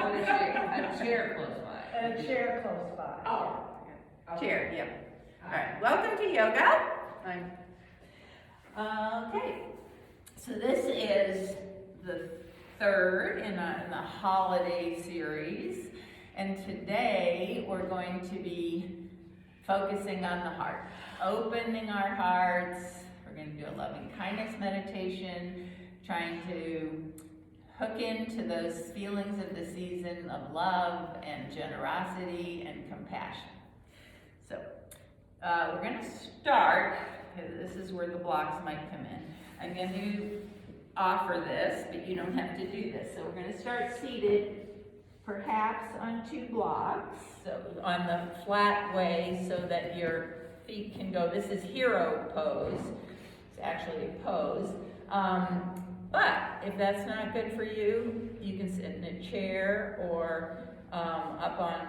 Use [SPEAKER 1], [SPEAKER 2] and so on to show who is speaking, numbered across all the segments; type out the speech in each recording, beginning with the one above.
[SPEAKER 1] A chair close by.
[SPEAKER 2] And a chair close by.
[SPEAKER 1] Oh.
[SPEAKER 3] Okay. Chair, yep. All right, welcome to yoga. Okay, so this is the third in the holiday series, and today we're going to be focusing on the heart, opening our hearts. We're going to do a loving kindness meditation, trying to hook into those feelings of the season of love and generosity and compassion. So we're going to start, this is where the blocks might come in. I'm going to offer this, but you don't have to do this. So we're going to start seated, perhaps on 2 blocks, so on the flat way so that your feet can go. This is hero pose. It's actually a pose. But if that's not good for you, you can sit in a chair or up on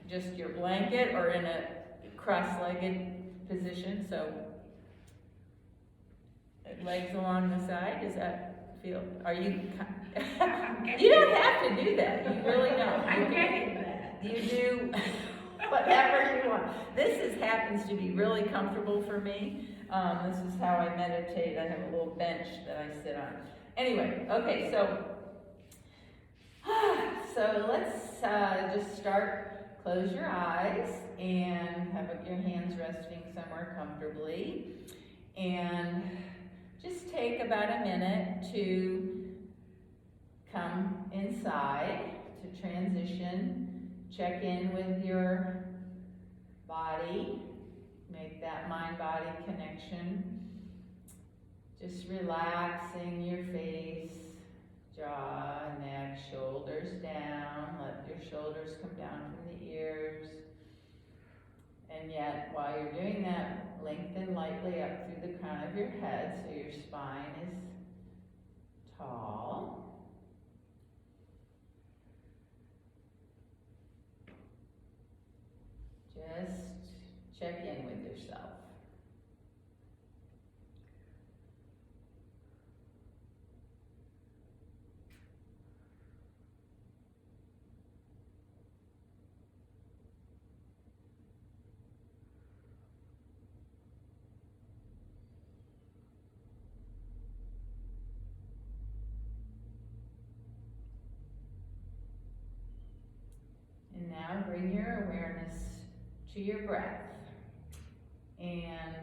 [SPEAKER 3] just your blanket or in a cross-legged position. So legs along the side. Does that feel? Are you? You don't have to do that. You really don't.
[SPEAKER 1] I'm getting that.
[SPEAKER 3] You do whatever you want. This happens to be really comfortable for me. This is how I meditate. I have a little bench that I sit on. Anyway, okay, so let's just start. Close your eyes and have your hands resting somewhere comfortably. And just take about a minute to come inside, to transition, check in with your body, make that mind-body connection. Just relaxing your face, jaw, neck, shoulders down. Let your shoulders come down from the ears. And yet, while you're doing that, lengthen lightly up through the crown of your head so your spine is tall. Just check in with yourself. And now bring your awareness to your breath and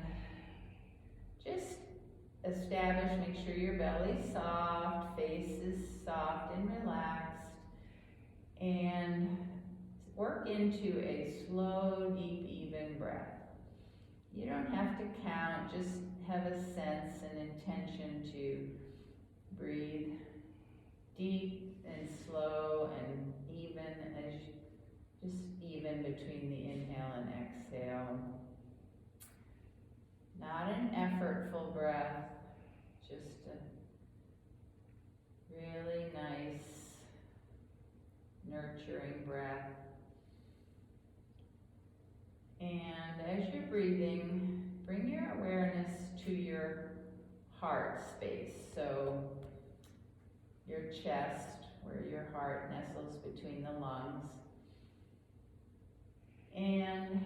[SPEAKER 3] just establish, make sure your belly's soft, face is soft and relaxed, and work into a slow, deep, even breath. You don't have to count, just have a sense and intention to breathe deep and slow and even as you just even between the inhale and exhale. Not an effortful breath, just a really nice, nurturing breath. And as you're breathing, bring your awareness to your heart space. So your chest, where your heart nestles between the lungs. And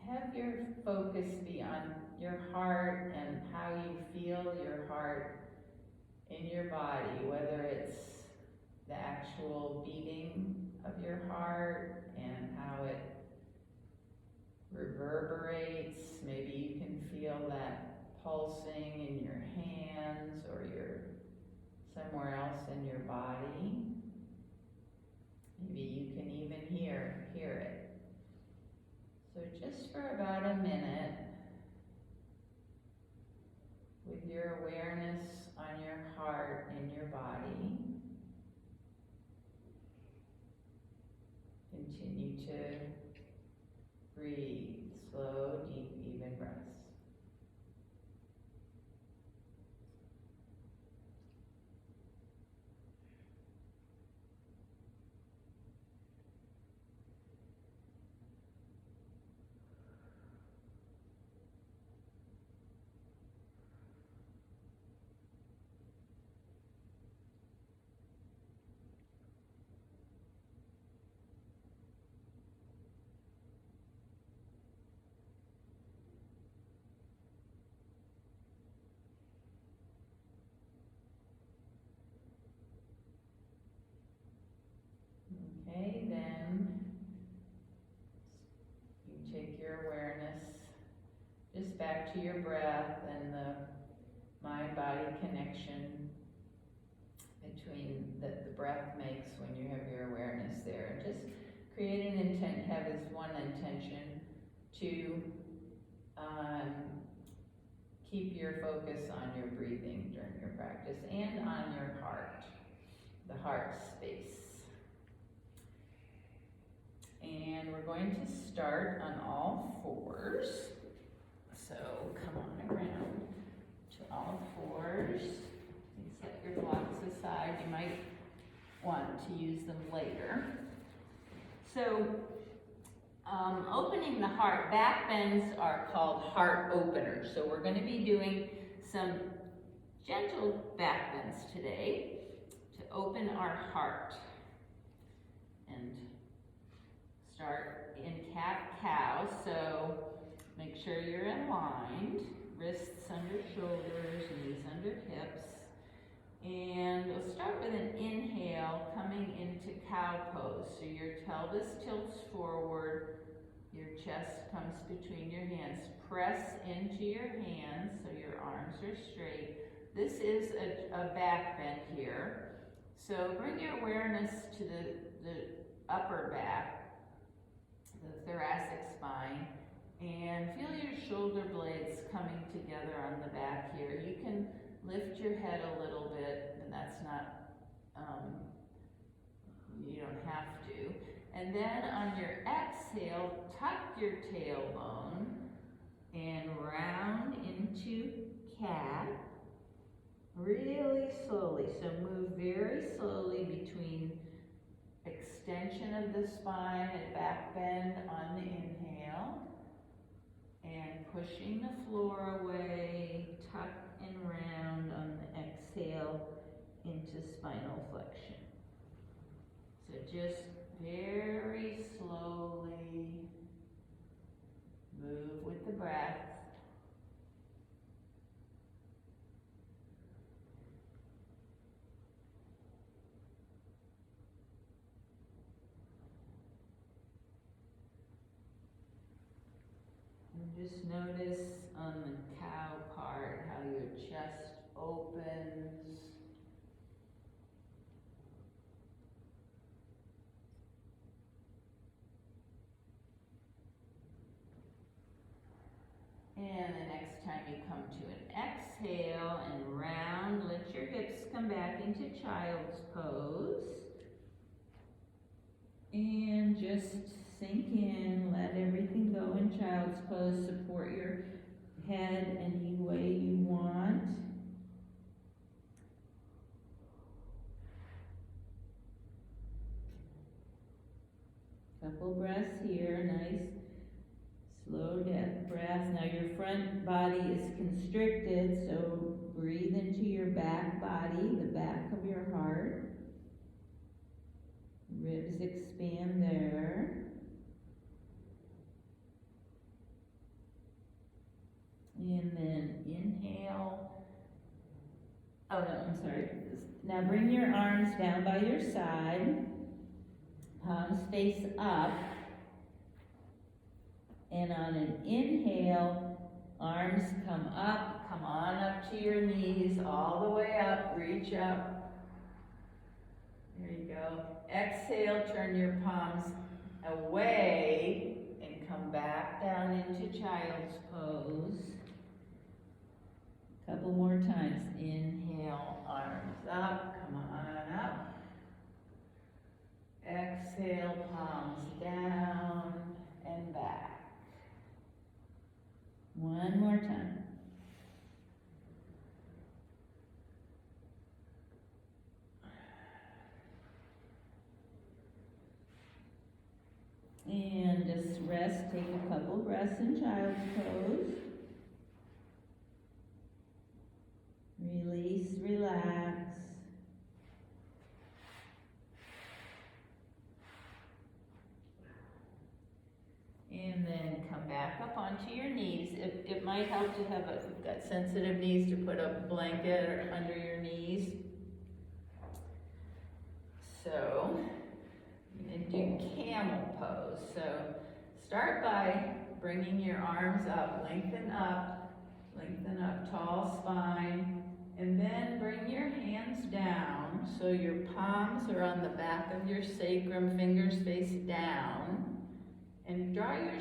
[SPEAKER 3] have your focus be on your heart and how you feel your heart in your body, whether it's the actual beating of your heart and how it reverberates. Maybe you can feel that pulsing in your hands or somewhere else in your body. Maybe you can even hear it. So just for about a minute, with your awareness on your heart and your body, continue to breathe slow, deep, even breaths. back to your breath and the mind-body connection between that the breath makes when you have your awareness there. And just create an intent, have as one intention to keep your focus on your breathing during your practice and on your heart, the heart space. And we're going to start on all fours. So come on around to all fours. You set your blocks aside. You might want to use them later. So opening the heart, back bends are called heart openers. So we're going to be doing some gentle back bends today to open our heart. And start in cat-cow, so make sure you're aligned, wrists under shoulders, knees under hips. And we'll start with an inhale coming into cow pose. So your pelvis tilts forward, your chest comes between your hands. Press into your hands so your arms are straight. This is a back bend here. So bring your awareness to the upper back, the thoracic spine, and feel your shoulder blades coming together on the back here. You can lift your head a little bit, and that's not, you don't have to. And then on your exhale, tuck your tailbone and round into cat, really slowly. So move very slowly between extension of the spine and back bend on the inhale, and pushing the floor away, tuck and round on the exhale into spinal flexion. So just very slowly move with the breath. And just notice on the cow part how your chest opens. And the next time you come to an exhale and round, let your hips come back into child's pose. And just sink in, let everything go in child's pose. Support your head any way you want. Couple breaths here, nice slow depth breath. Now your front body is constricted, so breathe into your back body, the back of your heart. Ribs expand there. And then inhale. Oh no, I'm sorry. Now bring your arms down by your side. Palms face up. And on an inhale, arms come up, come on up to your knees, all the way up, reach up. There you go. Exhale, turn your palms away and come back down into child's pose. Couple more times. Inhale, arms up, come on up. Exhale, palms down and back. One more time. And just rest, take a couple breaths in child's pose. Release, relax. And then come back up onto your knees. It might help to have, if you've got sensitive knees, to put a blanket or under your knees. So, and do camel pose. So, start by bringing your arms up, lengthen up, Lengthen up, tall spine. And then bring your hands down so your palms are on the back of your sacrum, fingers face down. And draw your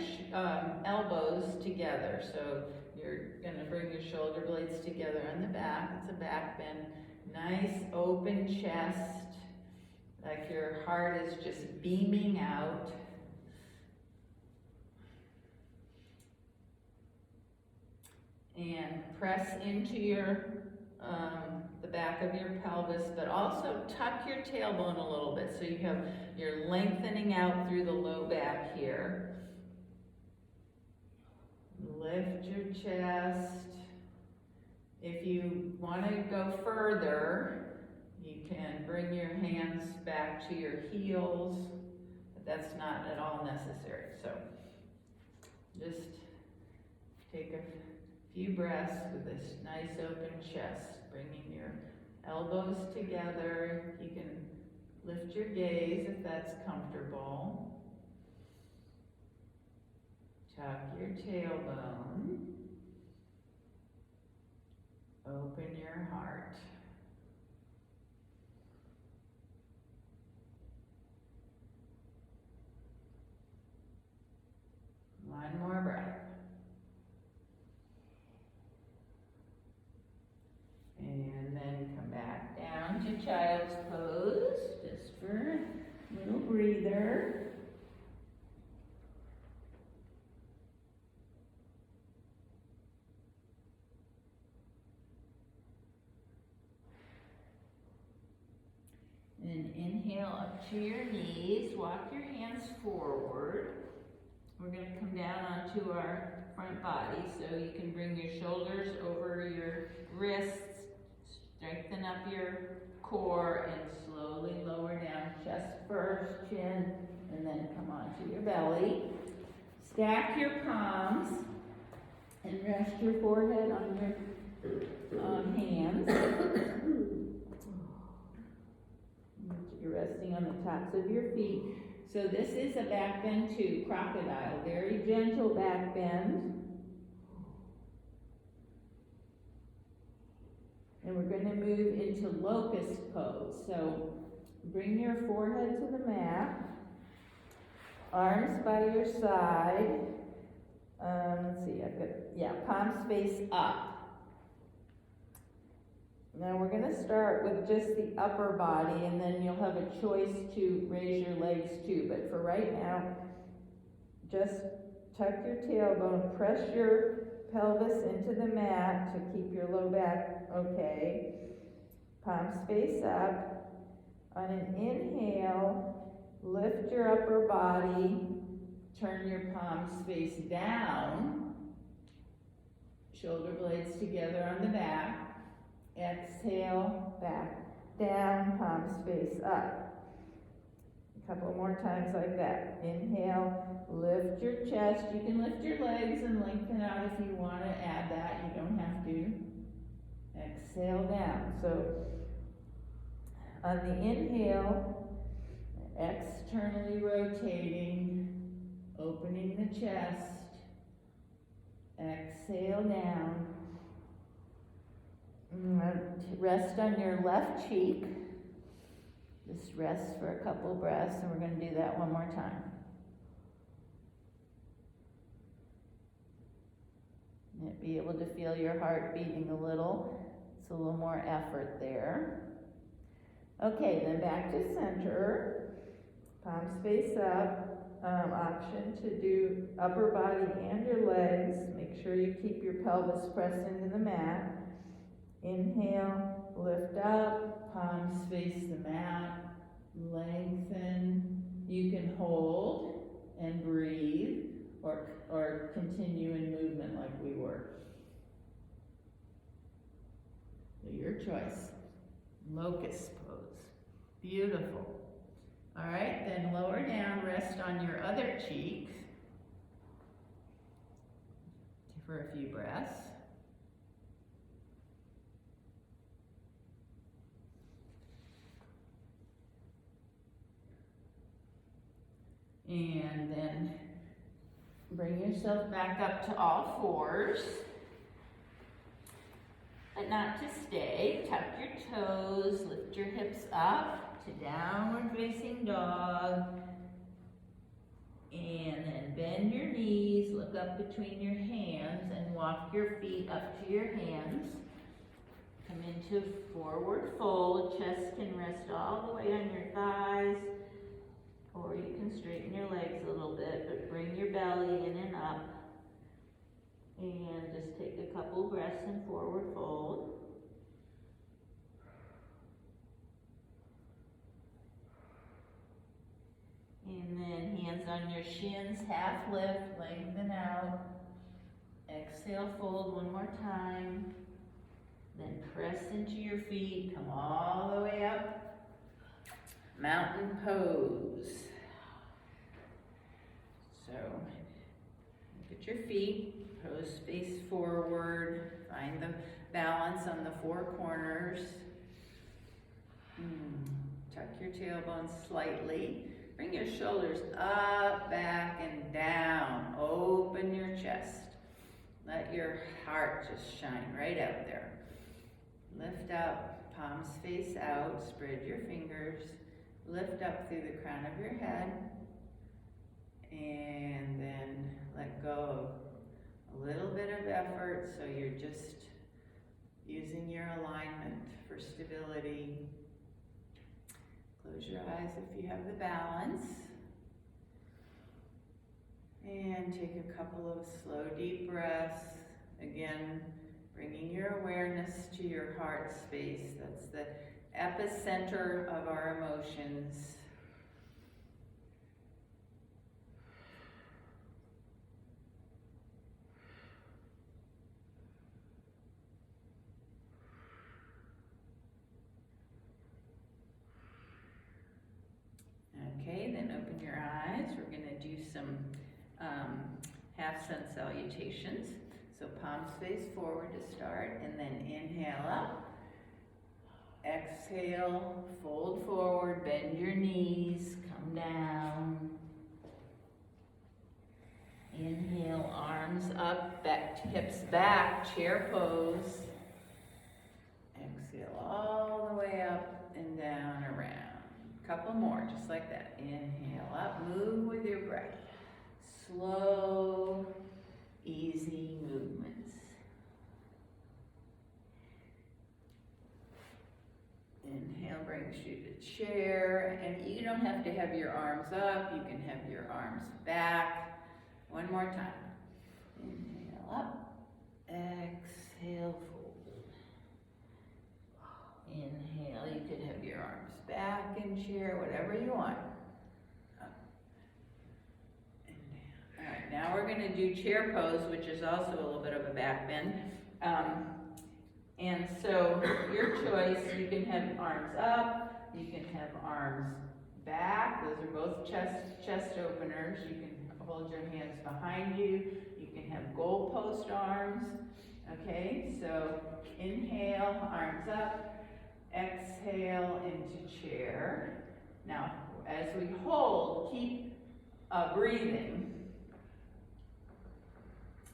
[SPEAKER 3] elbows together. So you're gonna bring your shoulder blades together on the back. It's a back bend. Nice open chest, like your heart is just beaming out. And press into your the back of your pelvis, but also tuck your tailbone a little bit so you're lengthening out through the low back here. Lift your chest. If you want to go further, you can bring your hands back to your heels, but that's not at all necessary. So just take a few breaths with this nice open chest, bringing your elbows together. You can lift your gaze if that's comfortable. Tuck your tailbone. Open your heart. One more breath. And then come back down to child's pose, just for a little breather. And inhale up to your knees, walk your hands forward. We're going to come down onto our front body, so you can bring your shoulders over your wrists, strengthen up your core, and slowly lower down, chest first, chin, and then come onto your belly. Stack your palms and rest your forehead on your hands. You're resting on the tops of your feet. So this is a back bend to crocodile, very gentle back bend. And we're going to move into locust pose. So bring your forehead to the mat, arms by your side. Let's see, palms face up. Now we're going to start with just the upper body, and then you'll have a choice to raise your legs too. But for right now, just tuck your tailbone, press your pelvis into the mat to keep your low back okay. Palms face up. On an inhale, lift your upper body, turn your palms face down, shoulder blades together on the back. Exhale, back down, palms face up. A couple more times like that. Inhale, lift your chest. You can lift your legs and lengthen out if you want to add that. You don't have to. Exhale down. So on the inhale, externally rotating, opening the chest. Exhale down. Rest on your left cheek. Just rest for a couple breaths, and we're going to do that one more time. And be able to feel your heart beating a little. It's a little more effort there. Okay, then back to center. Palms face up. Option to do upper body and your legs. Make sure you keep your pelvis pressed into the mat. Inhale, lift up, palms face the mat, lengthen. You can hold and breathe, or continue in movement like we were. So your choice. Locust pose. Beautiful. All right, then lower down, rest on your other cheek for a few breaths. And then bring yourself back up to all fours. but not to stay. Tuck your toes, lift your hips up to downward facing dog. And then bend your knees, look up between your hands, and walk your feet up to your hands. Come into forward fold. Chest can rest all the way on your thighs, or you can straighten your legs a little bit, but bring your belly in and up. And just take a couple breaths in forward fold. And then hands on your shins, half lift, lengthen out. Exhale, fold one more time. Then press into your feet, come all the way up. Mountain pose. So, look at your feet, pose face forward, find the balance on the four corners. Tuck your tailbone slightly. Bring your shoulders up, back, and down. Open your chest. Let your heart just shine right out there. Lift up, palms face out, spread your fingers. Lift up through the crown of your head. And then let go of a little bit of effort, so you're just using your alignment for stability. Close your eyes if you have the balance. And take a couple of slow, deep breaths. Again, bringing your awareness to your heart space. That's the epicenter of our emotions. Okay, then open your eyes. We're going to do some half-sun salutations. So palms face forward to start, and then inhale up. Exhale, fold forward, bend your knees, come down. Inhale, arms up, back, hips back, chair pose. Exhale all the way up and down, around. Couple more, just like that. Inhale up, move with your breath. Slow, easy movements. Inhale brings you to chair, and you don't have to have your arms up, you can have your arms back. One more time. Inhale up, exhale, fold. Inhale, you could have your arms back in chair, whatever you want. Up and down. All right, now we're going to do chair pose, which is also a little bit of a back bend. And so your choice, you can have arms up, you can have arms back. Those are both chest openers. You can hold your hands behind you. You can have goalpost arms. Okay, so inhale, arms up, exhale into chair. Now, as we hold, keep breathing.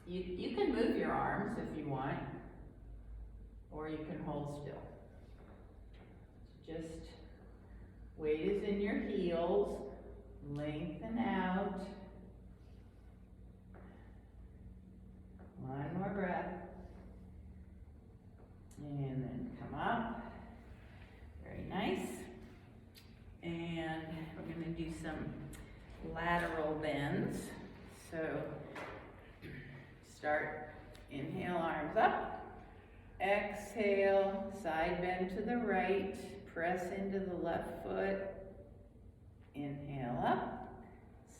[SPEAKER 3] You can move your arms if you want, or you can hold still. Just weight is in your heels, lengthen out. One more breath. And then come up. Very nice. And we're going to do some lateral bends. So start, inhale, arms up. Exhale, side bend to the right. Press into the left foot. Inhale up.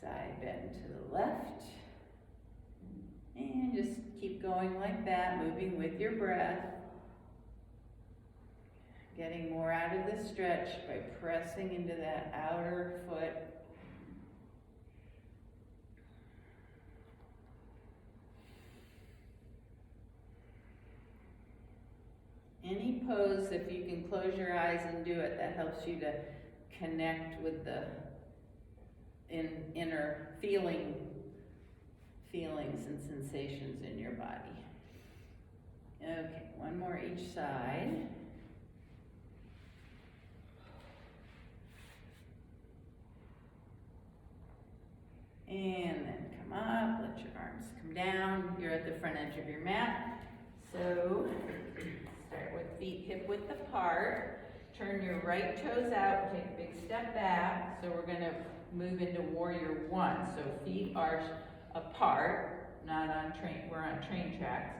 [SPEAKER 3] Side bend to the left. And just keep going like that, moving with your breath. Getting more out of the stretch by pressing into that outer foot. Any pose, if you can close your eyes and do it, that helps you to connect with the inner feelings and sensations in your body. Okay, one more each side. And then come up, let your arms come down. You're at the front edge of your mat. So, start with feet hip width apart. Turn your right toes out, take a big step back. So we're gonna move into warrior one. So feet are apart, not on train, we're on train tracks.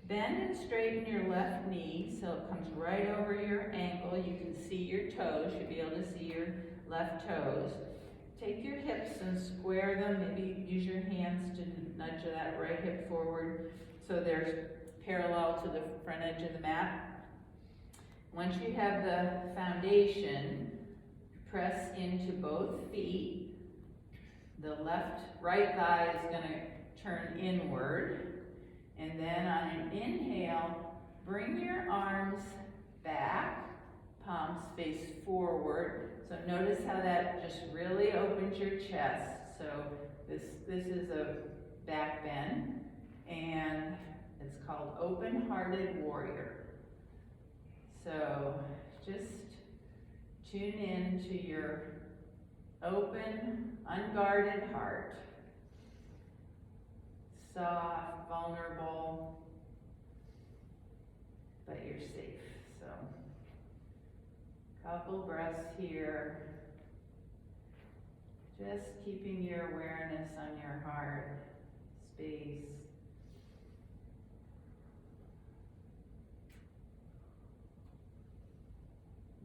[SPEAKER 3] Bend and straighten your left knee so it comes right over your ankle. You can see your toes, you'll be able to see your left toes. Take your hips and square them, maybe use your hands to nudge that right hip forward so they're parallel to the front edge of the mat. Once you have the foundation, press into both feet. The right thigh is going to turn inward. And then on an inhale, bring your arms back, palms face forward. So notice how that just really opens your chest. So this is a back bend, and it's called open-hearted warrior. So just tune in to your open, unguarded heart. Soft, vulnerable, but you're safe. So, couple breaths here. Just keeping your awareness on your heart space.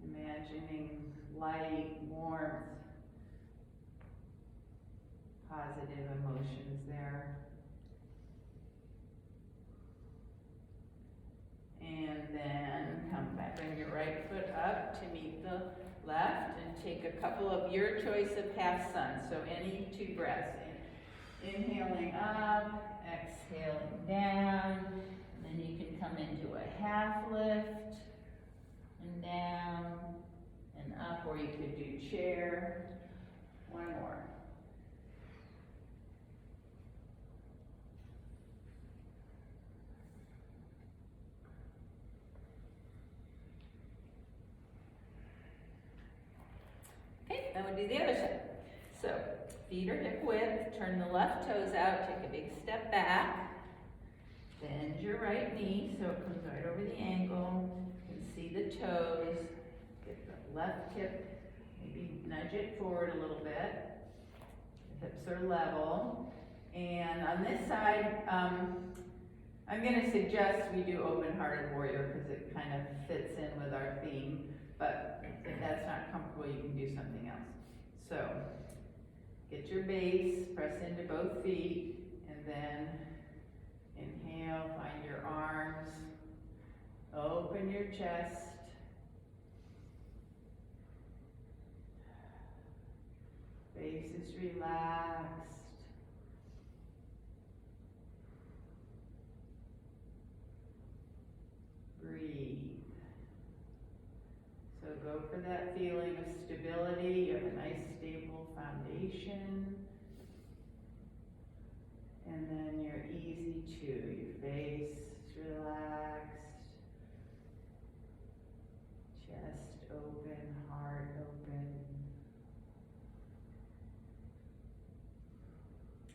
[SPEAKER 3] Imagining light, warmth, positive emotions there. And then come back, bring your right foot up to meet the left and take a couple of your choice of half sun. So any two breaths. Inhaling up, exhaling down. And then you can come into a half lift and down and up, or you could do chair. One more. Okay, then we'll do the other side. So, feet are hip width, turn the left toes out, take a big step back, bend your right knee so it comes right over the ankle, you can see the toes, get the left hip, maybe nudge it forward a little bit, the hips are level, and on this side, I'm going to suggest we do open-hearted warrior because it kind of fits in with our theme. But if that's not comfortable, you can do something else. So, get your base, press into both feet, and then inhale, find your arms, open your chest. Face is relaxed. Breathe. So go for that feeling of stability. You have a nice stable foundation. And then you're easy too. Your face is relaxed. Chest open, heart open.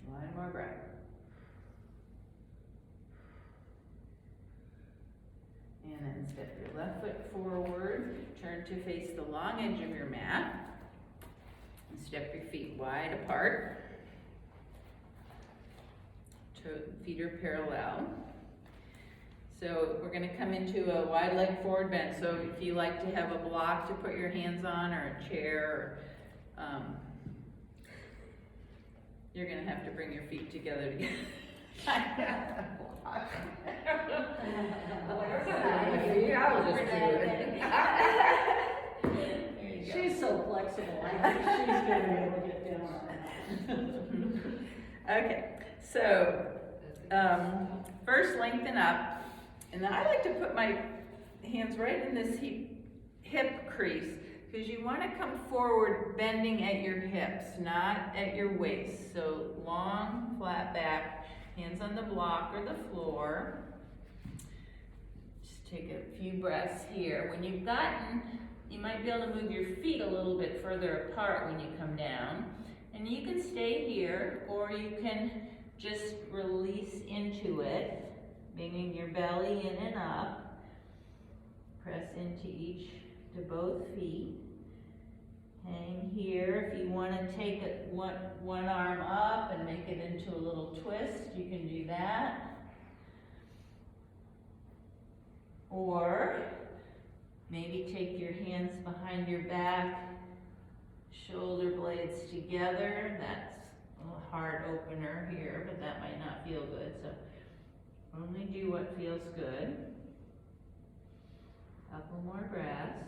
[SPEAKER 3] One more breath. And then step your left foot forward, turn to face the long edge of your mat, and step your feet wide apart. Feet are parallel. So we're going to come into a wide leg forward bend. So if you like to have a block to put your hands on, or a chair, you're going to have to bring your feet together to get
[SPEAKER 1] I'll just do it.
[SPEAKER 2] She's so flexible. I think she's going to be able to get down on that.
[SPEAKER 3] Okay, so first lengthen up, and then I like to put my hands right in this hip crease, because you want to come forward bending at your hips, not at your waist. So long, flat back, hands on the block or the floor. Just take a few breaths here. When you've gotten, you might be able to move your feet a little bit further apart when you come down. And you can stay here, or you can just release into it, bringing your belly in and up. Press to both feet. Hang here. If you want to take one arm up and make it into a little twist, you can do that. Or maybe take your hands behind your back, shoulder blades together. That's a heart opener here, but that might not feel good. So only do what feels good. Couple more breaths.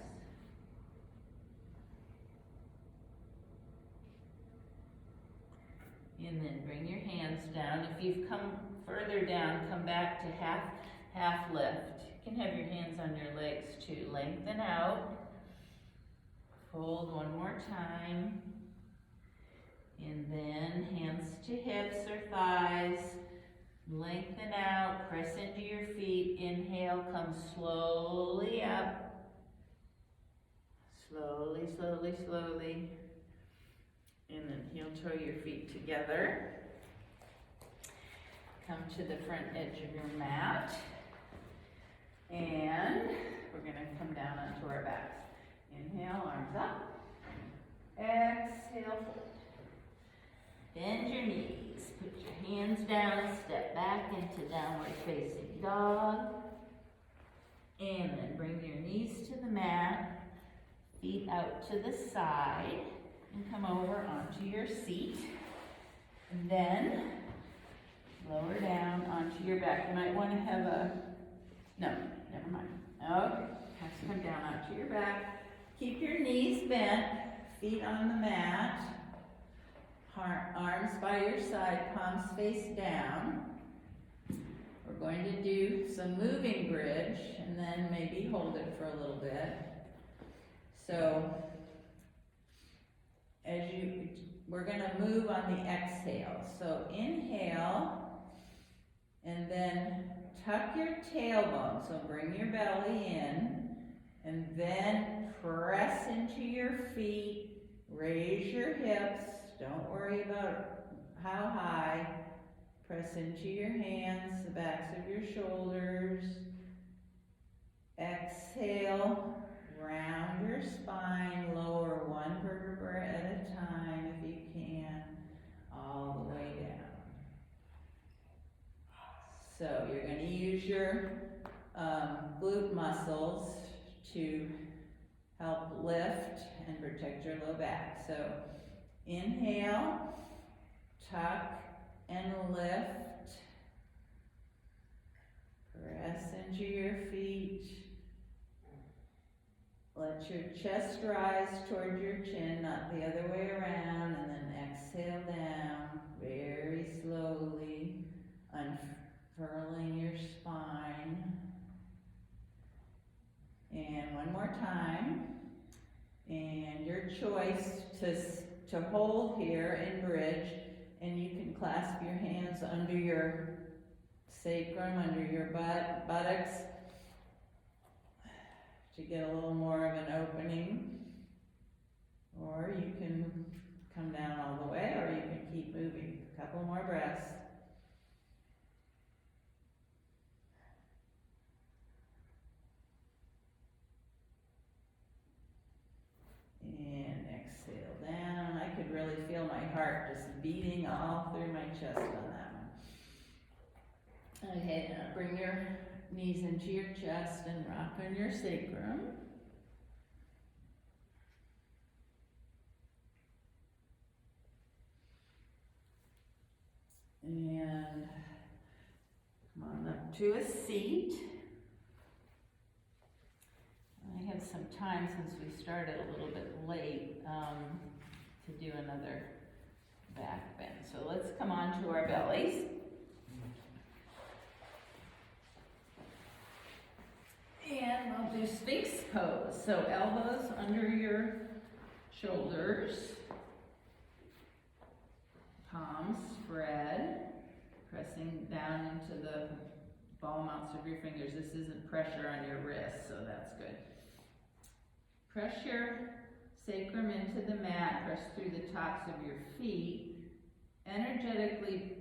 [SPEAKER 3] And then bring your hands down. If you've come further down, come back to half lift. You can have your hands on your legs too. Lengthen out. Fold one more time. And then hands to hips or thighs. Lengthen out. Press into your feet. Inhale, come slowly up. Slowly, slowly, slowly. And then heel toe your feet together. Come to the front edge of your mat. And we're going to come down onto our backs. Inhale, arms up. Exhale, fold. Bend your knees. Put your hands down. Step back into downward facing dog. And then bring your knees to the mat. Feet out to the side. And come over onto your seat. And then lower down onto your back. You might want to have no, never mind. Okay, have to come down onto your back. Keep your knees bent, feet on the mat. Arms by your side, palms face down. We're going to do some moving bridge and then maybe hold it for a little bit. So, we're going to move on the exhale. So inhale, and then tuck your tailbone. So bring your belly in, and then press into your feet. Raise your hips. Don't worry about how high. Press into your hands, the backs of your shoulders. Exhale. Round your spine, lower one vertebra at a time if you can, all the way down. So you're going to use your glute muscles to help lift and protect your low back. So inhale, tuck and lift. Press into your feet. Let your chest rise toward your chin, not the other way around, and then exhale down very slowly, unfurling your spine. And one more time. And your choice to hold here in bridge, and you can clasp your hands under your sacrum, under your buttocks, to get a little more of an opening, or you can come down all the way, or you can keep moving. A couple more breaths. And exhale down. I could really feel my heart just beating all through my chest on that one. Okay, now bring your knees into your chest and rock on your sacrum. And come on up to a seat. I have some time since we started a little bit late to do another back bend. So let's come on to our bellies. And we'll do Sphinx pose. So elbows under your shoulders, palms spread, pressing down into the palm outs of your fingers. This isn't pressure on your wrist, so that's good. Press your sacrum into the mat, press through the tops of your feet. Energetically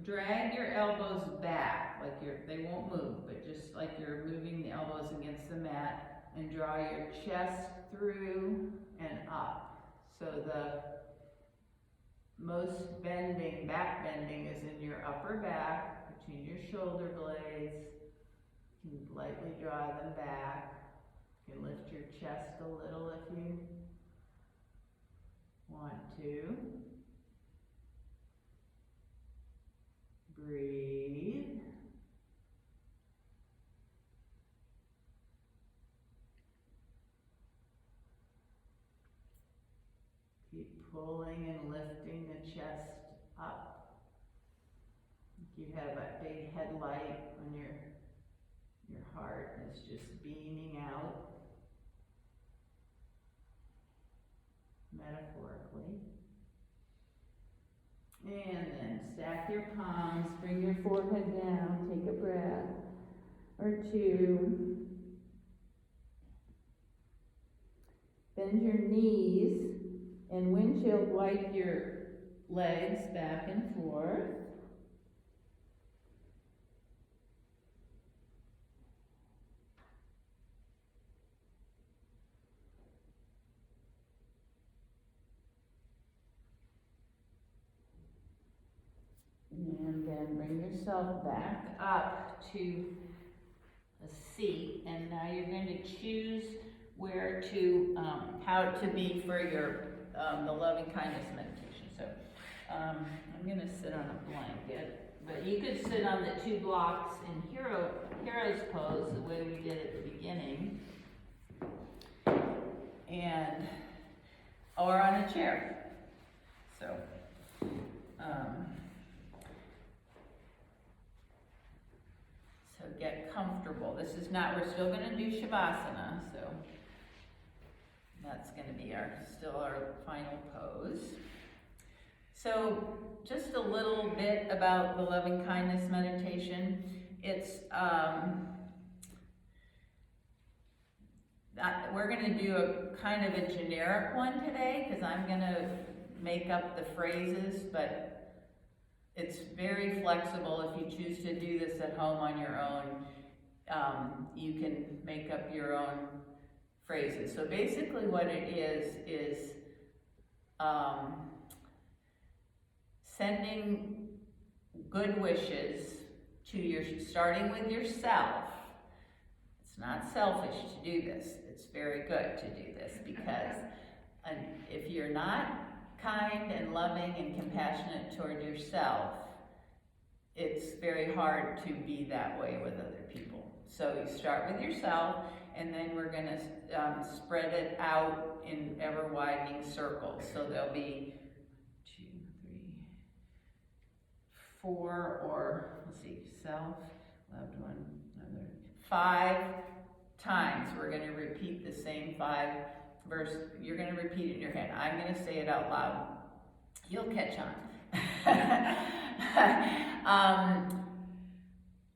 [SPEAKER 3] drag your elbows back, like they won't move, but just like you're moving the elbows against the mat, and draw your chest through and up. So the most bending, back bending, is in your upper back, between your shoulder blades. You can lightly draw them back. You can lift your chest a little if you want to. Breathe. Keep pulling and lifting the chest up. You have a big headlight on your heart is just beaming out, metaphorically. And then stack your palms, bring your forehead down, take a breath or two. Bend your knees and windshield wipe your legs back and forth. And then bring yourself back up to a seat, and now you're going to choose where to, how to be for your, the loving kindness meditation. So, I'm going to sit on a blanket, but you could sit on the 2 blocks in hero's pose, the way we did at the beginning, and, or on a chair. So, so get comfortable. This is not, we're still going to do Shavasana, so that's going to be still our final pose. So just a little bit about the loving kindness meditation. It's, we're going to do a kind of a generic one today, because I'm going to make up the phrases, but it's very flexible. If you choose to do this at home on your own, you can make up your own phrases. So basically what it is sending good wishes to starting with yourself. It's not selfish to do this. It's very good to do this, because if you're not kind and loving and compassionate toward yourself, it's very hard to be that way with other people. So you start with yourself, and then we're going to spread it out in ever widening circles. So there'll be 2, 3, 4, or let's see, self, loved one, another, 5 times. We're going to repeat the same 5 verse. You're going to repeat it in your head. I'm going to say it out loud. You'll catch on.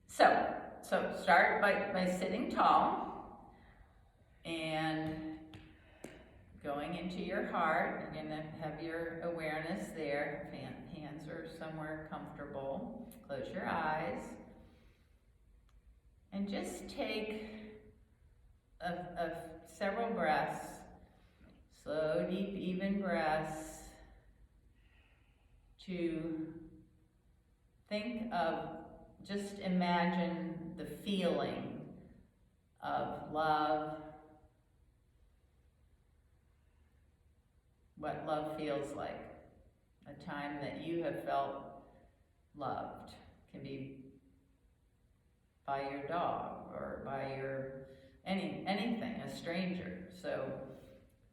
[SPEAKER 3] So start by sitting tall and going into your heart. You're going to have your awareness there. Hands are somewhere comfortable. Close your eyes. And just take several breaths. Slow, deep, even breaths to think of, just imagine the feeling of love, what love feels like, a time that you have felt loved. Can be by your dog or by your anything, a stranger. So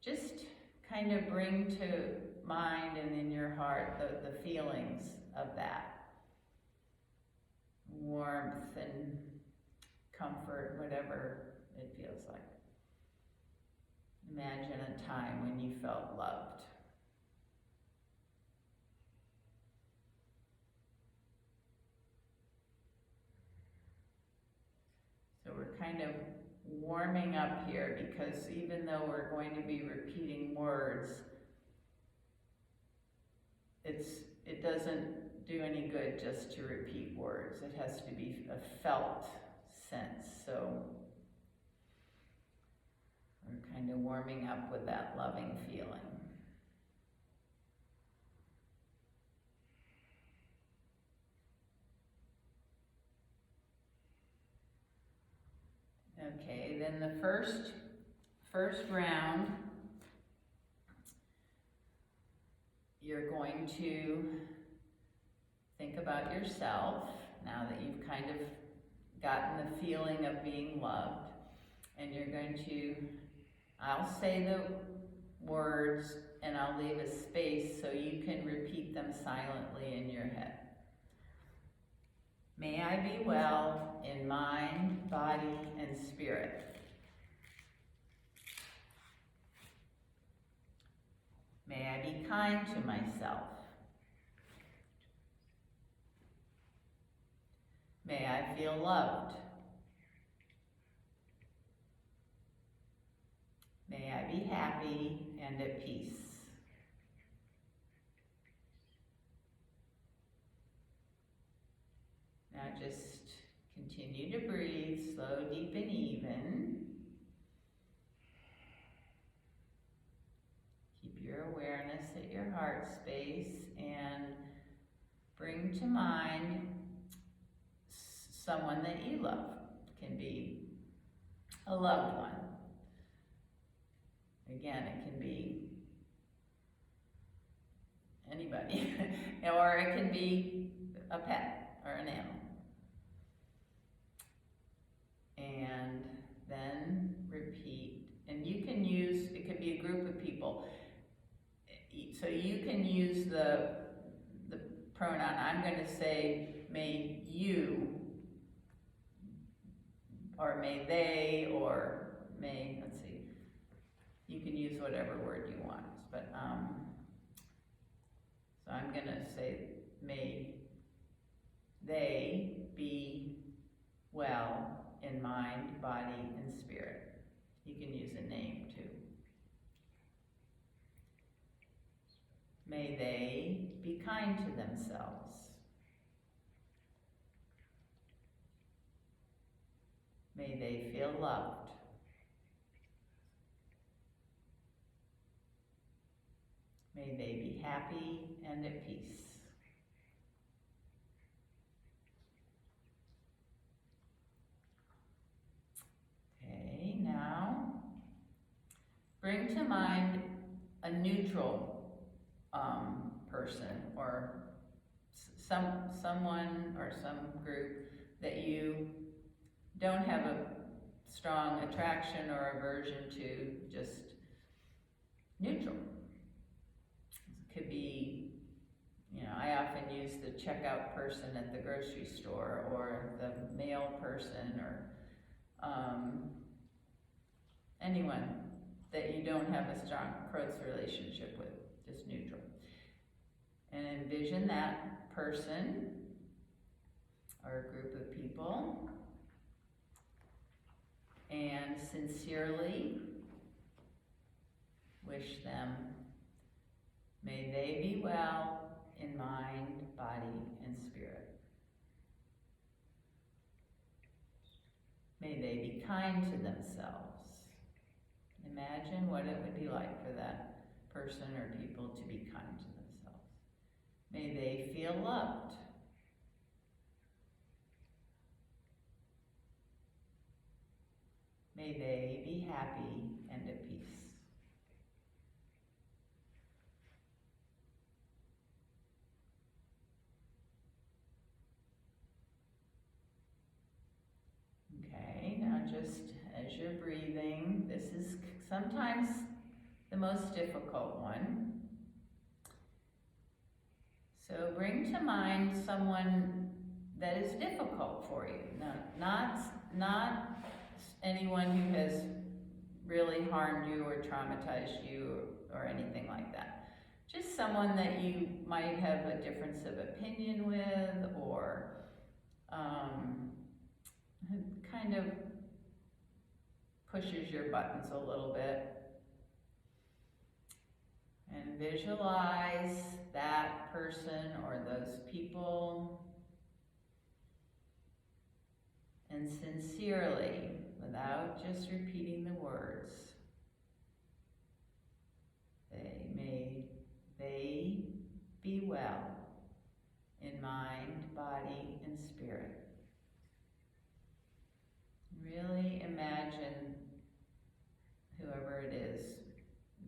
[SPEAKER 3] just kind of bring to mind and in your heart the feelings of that. Warmth and comfort, whatever it feels like. Imagine a time when you felt loved. kind of warming up here, because even though we're going to be repeating words, it doesn't do any good just to repeat words. It has to be a felt sense. So we're kind of warming up with that loving feeling. Okay, then the first round, you're going to think about yourself now that you've kind of gotten the feeling of being loved, and you're going to, I'll say the words and I'll leave a space so you can repeat them silently in your head. May I be well in mind, body, and spirit. May I be kind to myself. May I feel loved. May I be happy and at peace. Now just continue to breathe, slow, deep, and even. Keep your awareness at your heart space and bring to mind someone that you love. It can be a loved one. Again, it can be anybody, or it can be a pet or an animal. And then repeat. And you can use, it could be a group of people. So you can use the pronoun. I'm going to say, may you, or may they, or may, let's see. You can use whatever word you want. But, so I'm going to say, may they be well in mind, body, and spirit. You can use a name too. May they be kind to themselves. May they feel loved. May they be happy and at peace. Okay, now bring to mind a neutral person or someone or some group that you don't have a strong attraction or aversion to, just neutral. It could be, you know, I often use the checkout person at the grocery store, or the mail person, or anyone that you don't have a strong close relationship with, just neutral. And envision that person or a group of people and sincerely wish them, may they be well in mind, body, and spirit. May they be kind to themselves. Imagine what it would be like for that person or people to be kind to themselves. May they feel loved. May they be happy and at peace. Okay, now just as you're breathing, this is sometimes the most difficult one. So bring to mind someone that is difficult for you. Now, not anyone who has really harmed you or traumatized you or anything like that. Just someone that you might have a difference of opinion with, or kind of pushes your buttons a little bit. And visualize that person or those people, and sincerely, without just repeating the words, may they be well in mind, body, and spirit. Really imagine whoever it is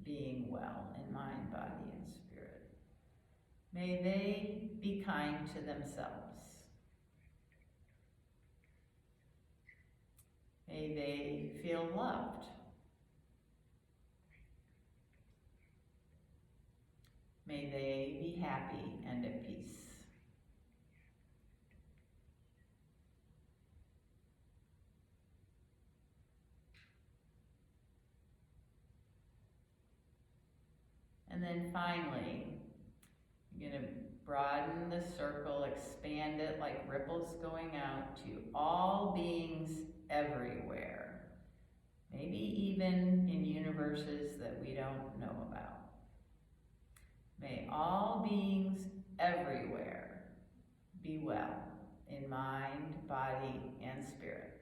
[SPEAKER 3] being well in mind, body, and spirit. May they be kind to themselves. May they feel loved. May they be happy and at peace. And then finally, you're going to broaden the circle, expand it like ripples going out to all beings everywhere. Maybe even in universes that we don't know about. May all beings everywhere be well in mind, body, and spirit.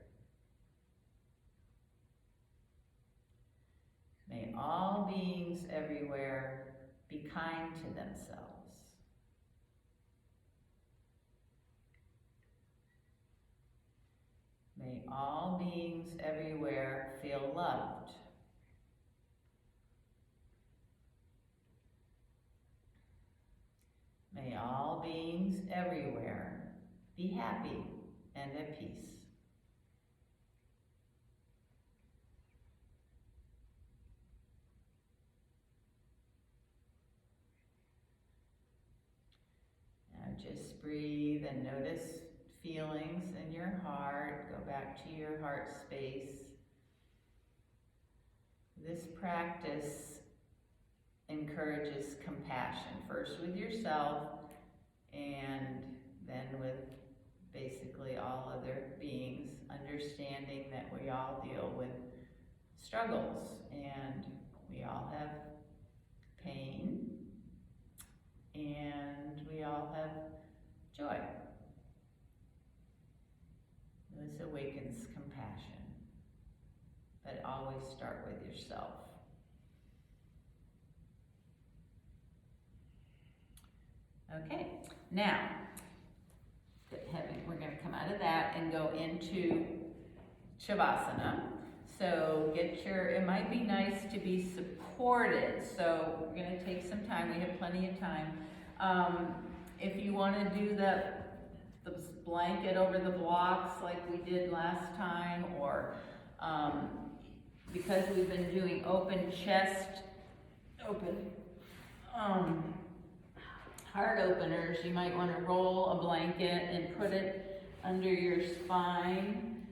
[SPEAKER 3] May all beings everywhere be kind to themselves. May all beings everywhere feel loved. May all beings everywhere be happy and at peace. Now just breathe and notice feelings in your heart. Go back to your heart space. This practice encourages compassion, first with yourself and then with basically all other beings, understanding that we all deal with struggles and we all have pain and we all have joy. This awakens compassion, but always start with yourself. Okay, now, we're going to come out of that and go into Shavasana. So it might be nice to be supported, so we're going to take some time, we have plenty of time. If you want to do the blanket over the blocks like we did last time, or because we've been doing open chest, heart openers, you might want to roll a blanket and put it under your spine,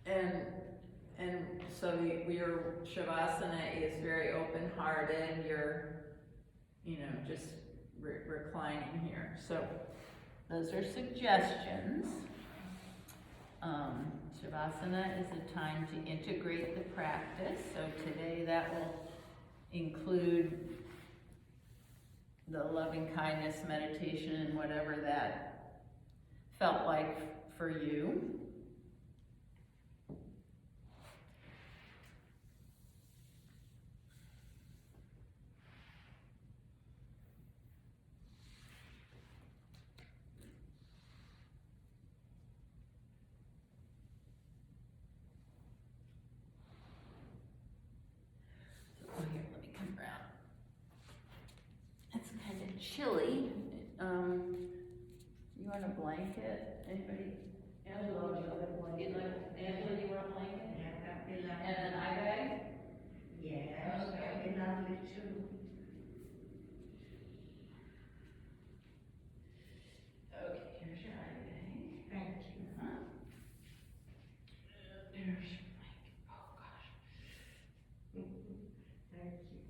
[SPEAKER 3] and so your Shavasana is very open-hearted. You're, just reclining here. So those are suggestions. Shavasana is a time to integrate the practice. So today that will include the loving kindness meditation and whatever that felt like for you. So here, let me come around. It's kind of chilly. You want a blanket? Anybody? Angela, Angela, you want a blanket?
[SPEAKER 2] Yeah,
[SPEAKER 3] And an eye bag?
[SPEAKER 2] yes,
[SPEAKER 3] Okay.
[SPEAKER 2] that'd be lovely too.
[SPEAKER 3] Okay, here's your eye bag.
[SPEAKER 2] Thank you.
[SPEAKER 3] There's your blanket. Oh gosh.
[SPEAKER 2] Thank you.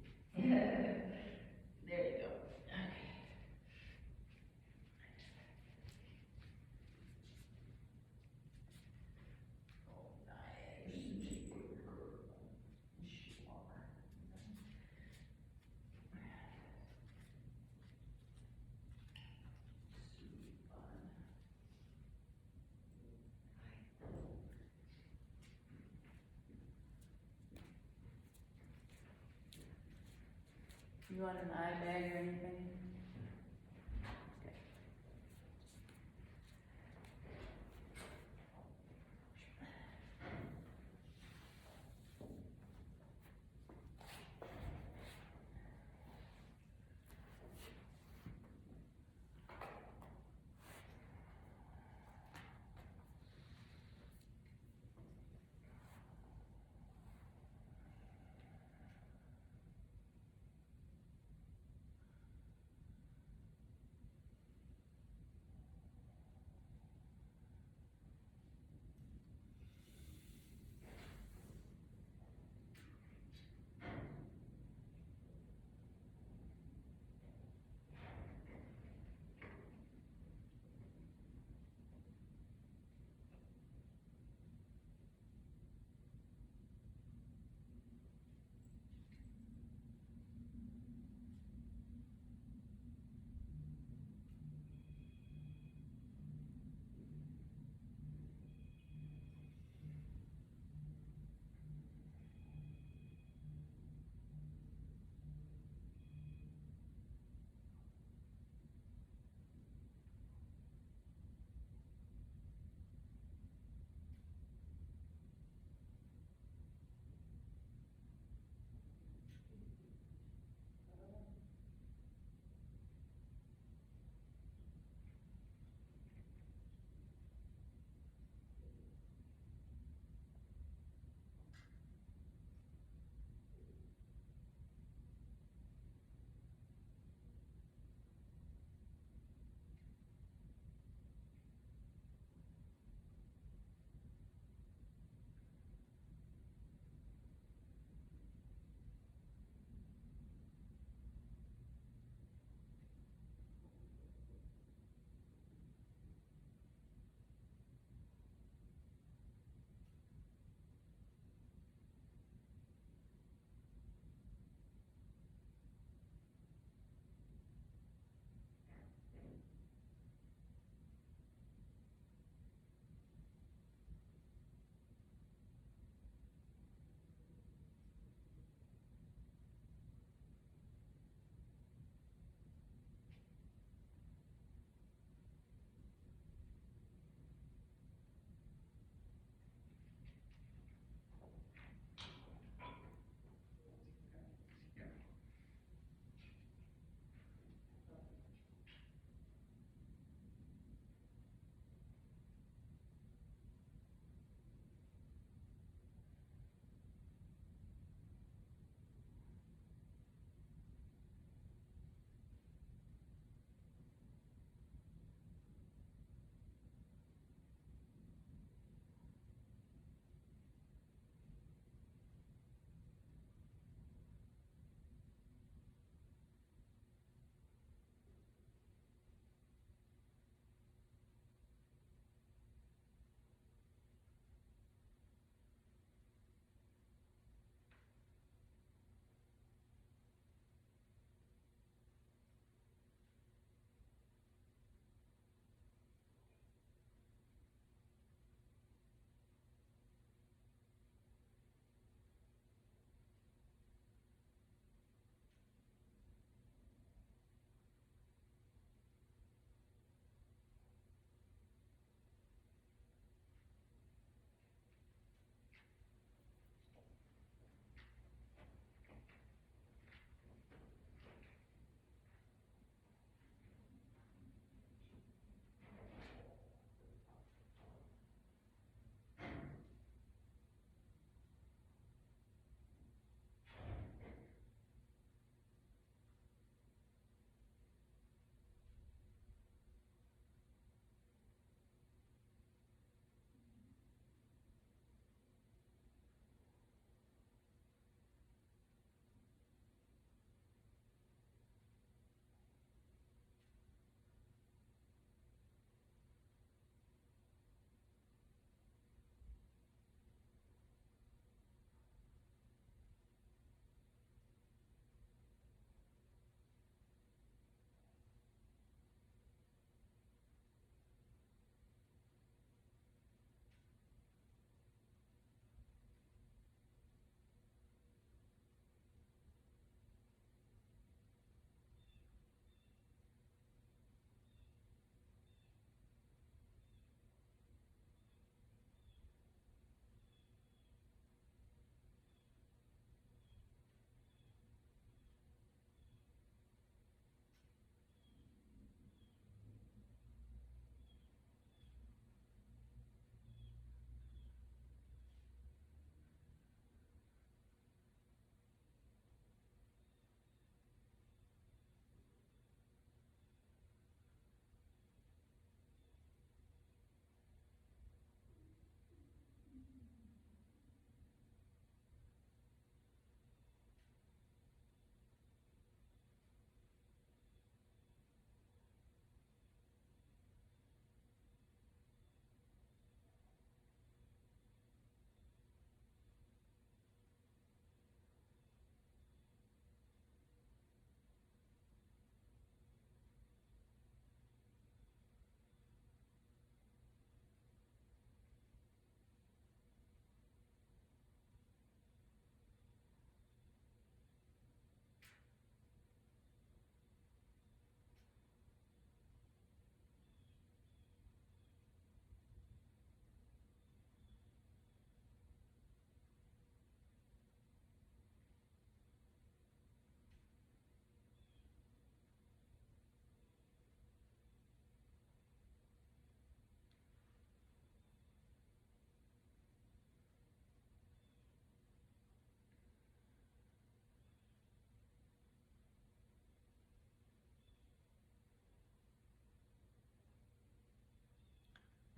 [SPEAKER 3] There you go. Okay. Oh, nice. You want an eye bag or anything? Okay.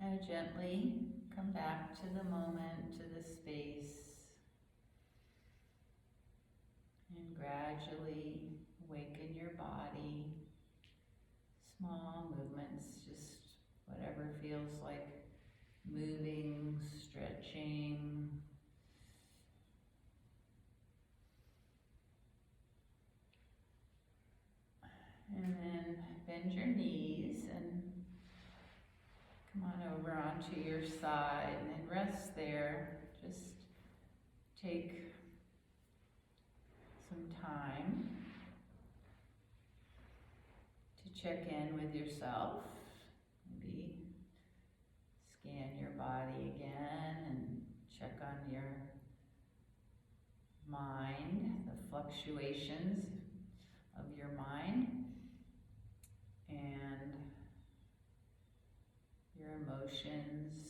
[SPEAKER 3] Now gently come back to the moment, to the space, and gradually awaken your body. Small movements, just whatever feels like moving, stretching. And then bend your knees and come on over onto your side and then rest there. Just take some time to check in with yourself. Maybe scan your body again and check on your mind, the fluctuations of your mind and your emotions.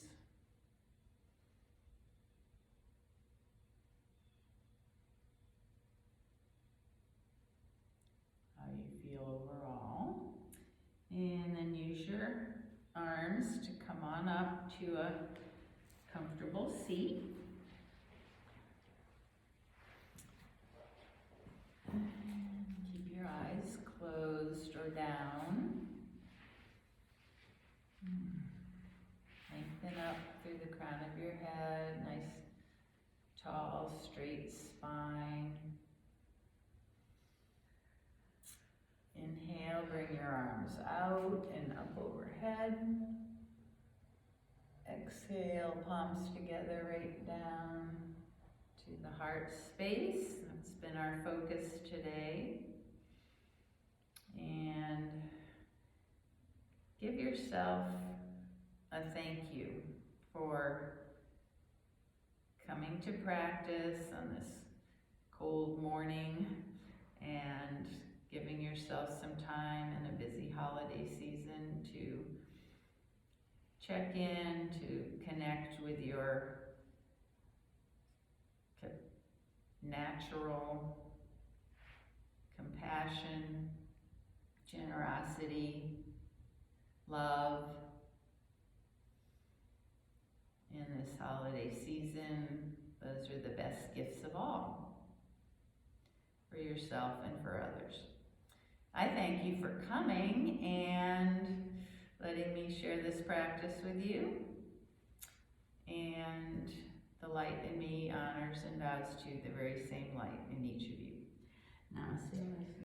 [SPEAKER 3] How you feel overall. And then use your arms to come on up to a comfortable seat. And keep your eyes closed or down. Lengthen up through the crown of your head, nice, tall, straight spine. Inhale, bring your arms out and up overhead. Exhale, palms together, right down to the heart space. That's been our focus today. And give yourself a thank you for coming to practice on this cold morning and giving yourself some time in a busy holiday season to check in, to connect with your natural compassion, generosity, love in this holiday season. Those are the best gifts of all for yourself and for others. I thank you for coming and letting me share this practice with you. And the light in me honors and bows to the very same light in each of you. Namaste.